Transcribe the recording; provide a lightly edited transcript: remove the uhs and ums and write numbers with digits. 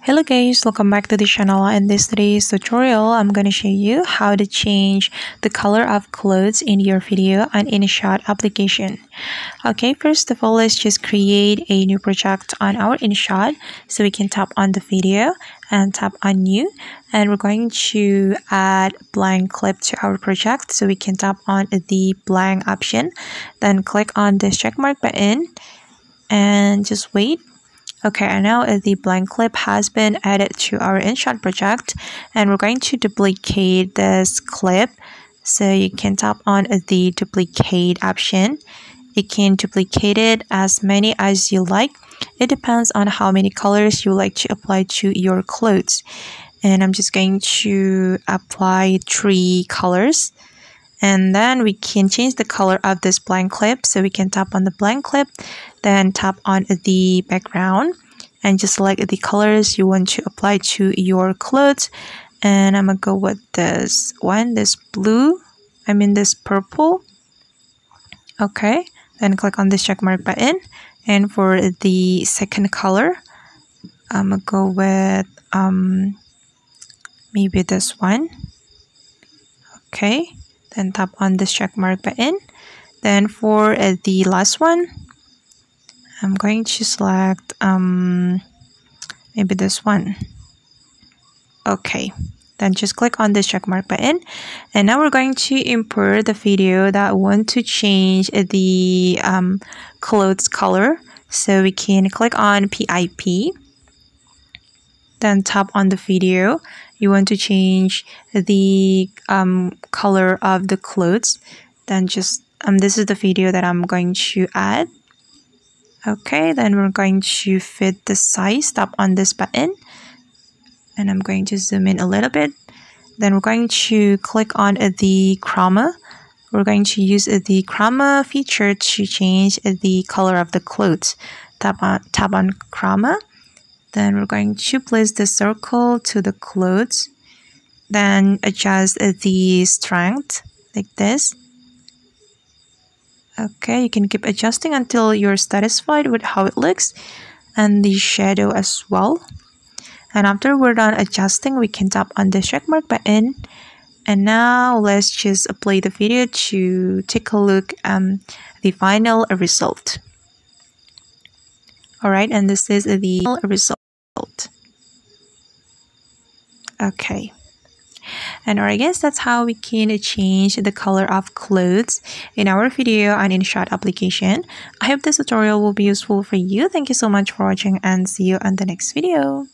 Hello guys, welcome back to the channel. In this today's tutorial, I'm going to show you how to change the color of clothes in your video on InShot application. Okay, first of all, let's just create a new project on our InShot. So we can tap on the video and tap on new, and we're going to add blank clip to our project. So we can tap on the blank option, then click on this checkmark button and just wait. Okay, and now the blank clip has been added to our InShot project, and we're going to duplicate this clip. So you can tap on the duplicate option. You can duplicate it as many as you like. It depends on how many colors you like to apply to your clothes. And I'm just going to apply 3 colors. And then we can change the color of this blank clip. So we can tap on the blank clip, then tap on the background and just select the colors you want to apply to your clothes. And I'm gonna go with this one, this purple. Okay, then click on this checkmark button. And for the second color, I'm gonna go with maybe this one. Okay, then tap on this checkmark button. Then for the last one, I'm going to select maybe this one. Okay, then just click on this checkmark button, and now we're going to import the video that want to change the clothes color. So we can click on PIP, then tap on the video. You want to change the color of the clothes, then just this is the video that I'm going to add. Okay, then we're going to fit the size. Tap on this button, and I'm going to zoom in a little bit. Then we're going to click on the chroma. We're going to use the chroma feature to change the color of the clothes. Tap on chroma. Then we're going to place the circle to the clothes. Then adjust the strength like this. Okay, you can keep adjusting until you're satisfied with how it looks, and the shadow as well. And after we're done adjusting, we can tap on the checkmark button. And now let's just play the video to take a look at the final result. Alright, and this is the result. Okay. And I guess that's how we can change the color of clothes in our video on InShot application. I hope this tutorial will be useful for you. Thank you so much for watching, and see you on the next video.